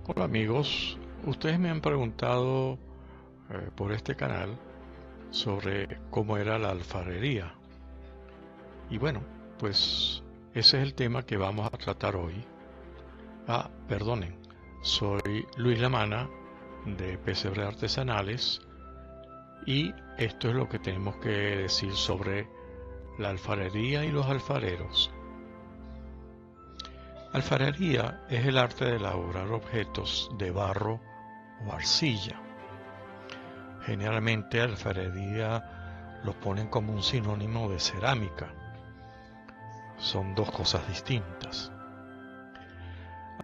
Hola amigos, ustedes me han preguntado por este canal sobre cómo era la alfarería. Y bueno, pues ese es el tema que vamos a tratar hoy. Perdonen, soy Luis Lamana de Pesebre Artesanales y esto es lo que tenemos que decir sobre la alfarería y los alfareros. Alfarería es el arte de elaborar objetos de barro o arcilla. Generalmente alfarería lo ponen como un sinónimo de cerámica. Son dos cosas distintas.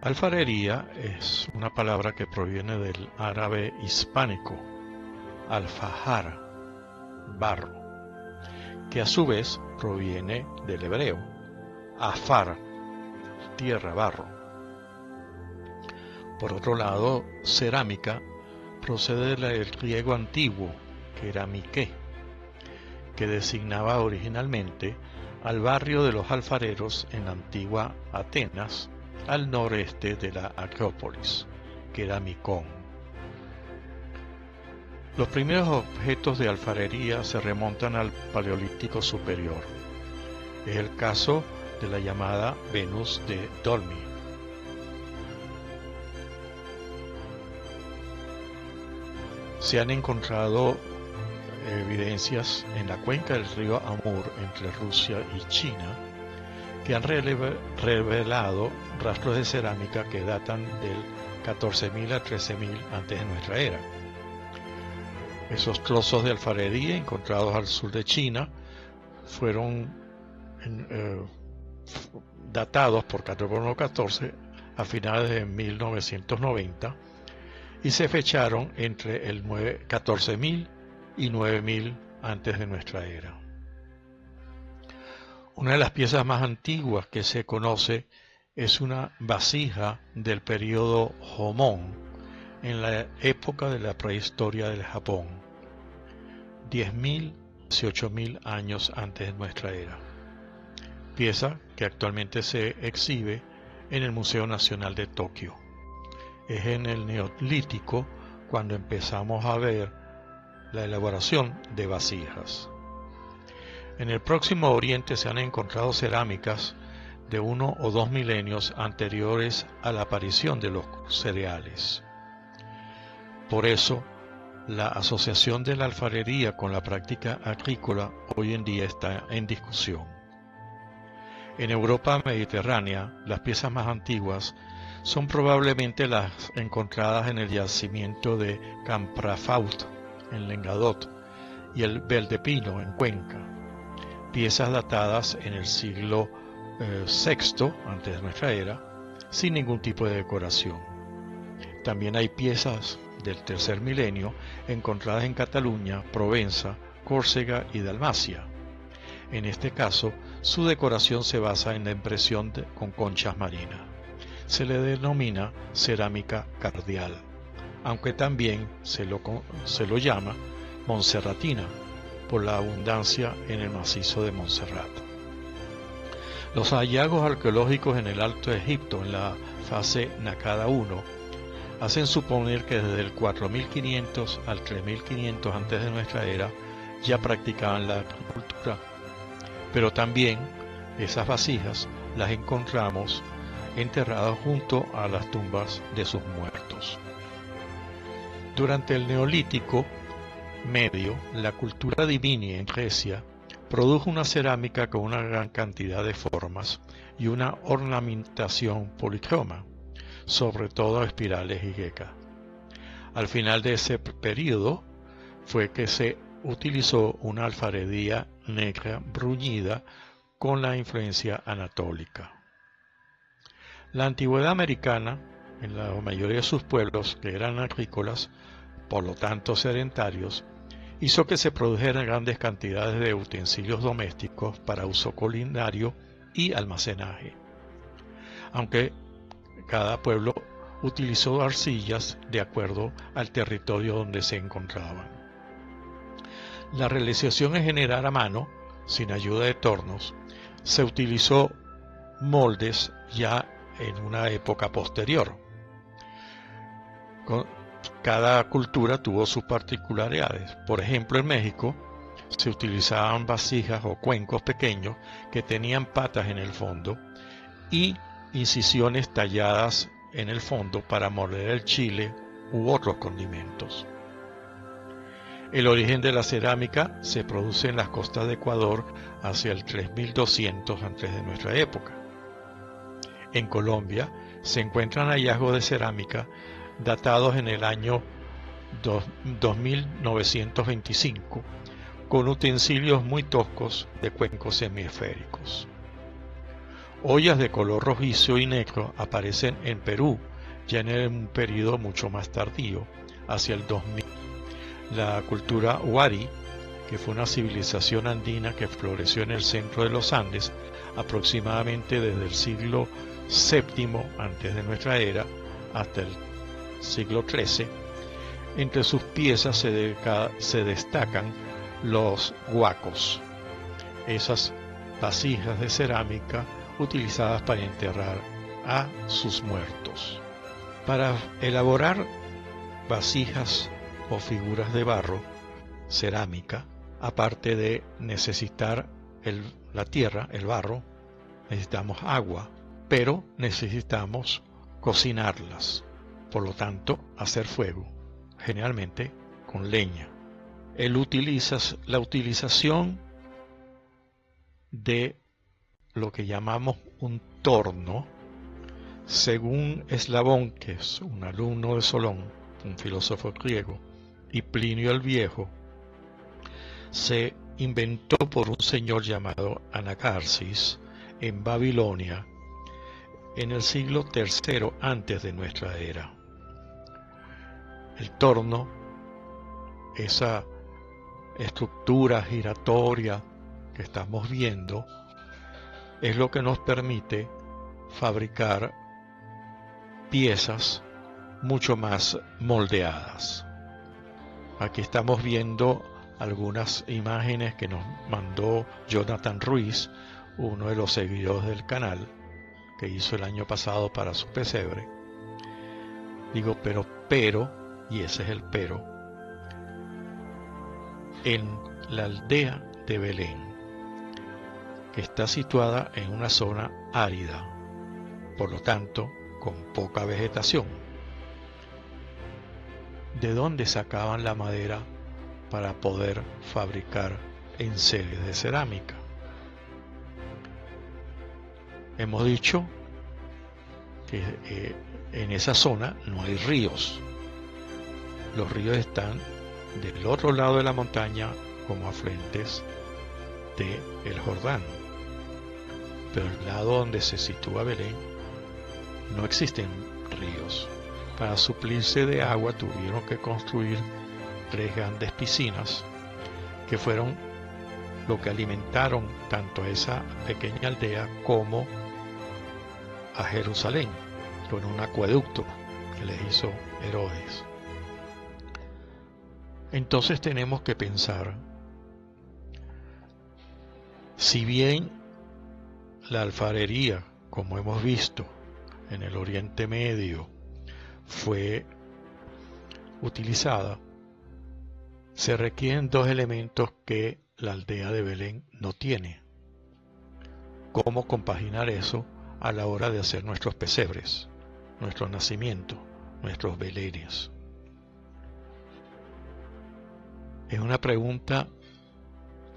Alfarería es una palabra que proviene del árabe hispánico, alfajar, barro, que a su vez proviene del hebreo, afar, tierra, barro. Por otro lado, cerámica procede del griego antiguo, que era miqué, que designaba originalmente al barrio de los alfareros en la antigua Atenas, al noreste de la Acrópolis, que era Micón. Los primeros objetos de alfarería se remontan al Paleolítico Superior. Es el caso de la llamada Venus de Dolmi. Se han encontrado evidencias en la cuenca del río Amur entre Rusia y China que han revelado rastros de cerámica que datan del 14.000 a 13.000 antes de nuestra era. Esos trozos de alfarería encontrados al sur de China fueron datados por carbono 14 a finales de 1990 y se fecharon entre el 14.000 y 9.000 antes de nuestra era. Una de las piezas más antiguas que se conoce es una vasija del período Jomón, en la época de la prehistoria del Japón, 10.000 a 18.000 años antes de nuestra era. Pieza que actualmente se exhibe en el Museo Nacional de Tokio. Es en el Neolítico cuando empezamos a ver la elaboración de vasijas. En el Próximo Oriente se han encontrado cerámicas de 1 o 2 milenios anteriores a la aparición de los cereales. Por eso, la asociación de la alfarería con la práctica agrícola hoy en día está en discusión. En Europa mediterránea, las piezas más antiguas son probablemente las encontradas en el yacimiento de Camprafaut, en Lengadot, y el Beldepino, en Cuenca. Piezas datadas en el siglo VI antes de nuestra era, sin ningún tipo de decoración. También hay piezas del tercer milenio encontradas en Cataluña, Provenza, Córcega y Dalmacia. En este caso, su decoración se basa en la impresión con conchas marinas. Se le denomina cerámica cardial, aunque también se lo llama monserratina, por la abundancia en el macizo de Montserrat. Los hallazgos arqueológicos en el Alto Egipto en la fase Nakada I hacen suponer que desde el 4500 al 3500 antes de nuestra era ya practicaban la agricultura, pero también esas vasijas las encontramos enterradas junto a las tumbas de sus muertos. Durante el Neolítico Medio, la cultura divini en Grecia produjo una cerámica con una gran cantidad de formas y una ornamentación policroma, sobre todo espirales y gekas. Al final de ese periodo fue que se utilizó una alfarería negra bruñida con la influencia anatólica. La antigüedad americana, en la mayoría de sus pueblos que eran agrícolas, por lo tanto sedentarios, hizo que se produjeran grandes cantidades de utensilios domésticos para uso culinario y almacenaje, aunque cada pueblo utilizó arcillas de acuerdo al territorio donde se encontraban. La realización en general a mano, sin ayuda de tornos, se utilizó moldes ya en una época posterior. Cada cultura tuvo sus particularidades. Por ejemplo, en México se utilizaban vasijas o cuencos pequeños que tenían patas en el fondo y incisiones talladas en el fondo para morder el chile u otros condimentos. El origen de la cerámica se produce en las costas de Ecuador hacia el 3200 antes de nuestra época. En Colombia se encuentran hallazgos de cerámica datados en el año 2925 con utensilios muy toscos de cuencos semiesféricos. Ollas de color rojizo y negro aparecen en Perú ya en un periodo mucho más tardío, hacia el 2000. La cultura Huari, que fue una civilización andina que floreció en el centro de los Andes aproximadamente desde el siglo VII antes de nuestra era hasta el siglo XIII. Entre sus piezas se destacan los huacos, esas vasijas de cerámica utilizadas para enterrar a sus muertos. Para elaborar vasijas o figuras de barro, cerámica, aparte de necesitar la tierra, el barro, necesitamos agua, pero necesitamos cocinarlas, por lo tanto hacer fuego, generalmente con leña. La utilización de lo que llamamos un torno, según Eslabón, que es un alumno de Solón, un filósofo griego, y Plinio el Viejo, se inventó por un señor llamado Anacarsis en Babilonia en el siglo III antes de nuestra era. El torno, esa estructura giratoria que estamos viendo, es lo que nos permite fabricar piezas mucho más moldeadas. Aquí estamos viendo algunas imágenes que nos mandó Jonathan Ruiz, uno de los seguidores del canal, que hizo el año pasado para su pesebre. Digo, pero, y ese es el pero, en la aldea de Belén, que está situada en una zona árida, por lo tanto, con poca vegetación. ¿De dónde sacaban la madera para poder fabricar enseres de cerámica? Hemos dicho que en esa zona no hay ríos. Los ríos están del otro lado de la montaña como afluentes del Jordán. Pero el lado donde se sitúa Belén no existen ríos. Para suplirse de agua tuvieron que construir 3 grandes piscinas que fueron lo que alimentaron tanto a esa pequeña aldea como a Jerusalén, con un acueducto que les hizo Herodes. Entonces tenemos que pensar, si bien la alfarería, como hemos visto en el Oriente Medio, fue utilizada, se requieren 2 elementos que la aldea de Belén no tiene. ¿Cómo compaginar eso a la hora de hacer nuestros pesebres, nuestro nacimiento, nuestros belenes? Es una pregunta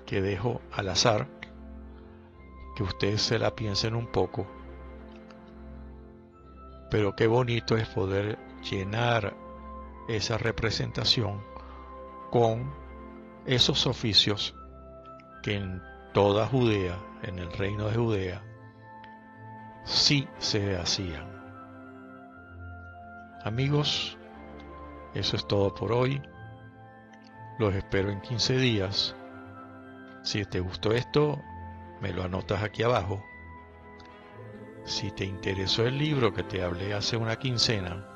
que dejo al azar, que ustedes se la piensen un poco, pero qué bonito es poder llenar esa representación con esos oficios que en toda Judea, en el reino de Judea, sí se hacían. Amigos, eso es todo por hoy. Los espero en 15 días. Si te gustó esto, me lo anotas aquí abajo. Si te interesó el libro que te hablé hace una quincena,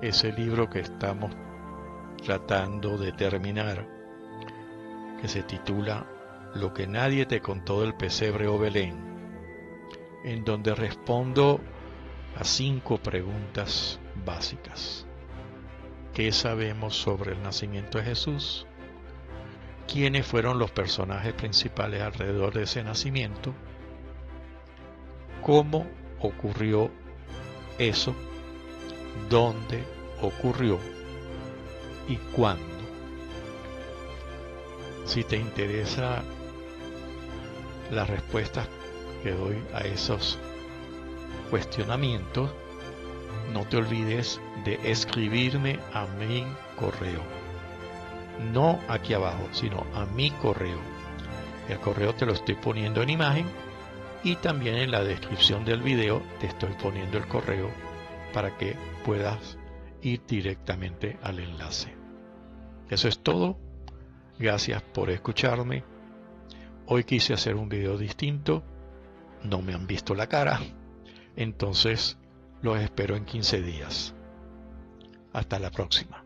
ese libro que estamos tratando de terminar, que se titula Lo que nadie te contó del pesebre o Belén, en donde respondo a 5 preguntas básicas. qué sabemos sobre el nacimiento de Jesús, quiénes fueron los personajes principales alrededor de ese nacimiento, cómo ocurrió eso, dónde ocurrió y cuándo. Si te interesa las respuestas que doy a esos cuestionamientos, no te olvides de escribirme a mi correo. No aquí abajo, sino a mi correo. El correo te lo estoy poniendo en imagen y también en la descripción del video te estoy poniendo el correo para que puedas ir directamente al enlace. Eso es todo. Gracias por escucharme. Hoy quise hacer un video distinto. No me han visto la cara. Entonces los espero en 15 días. Hasta la próxima.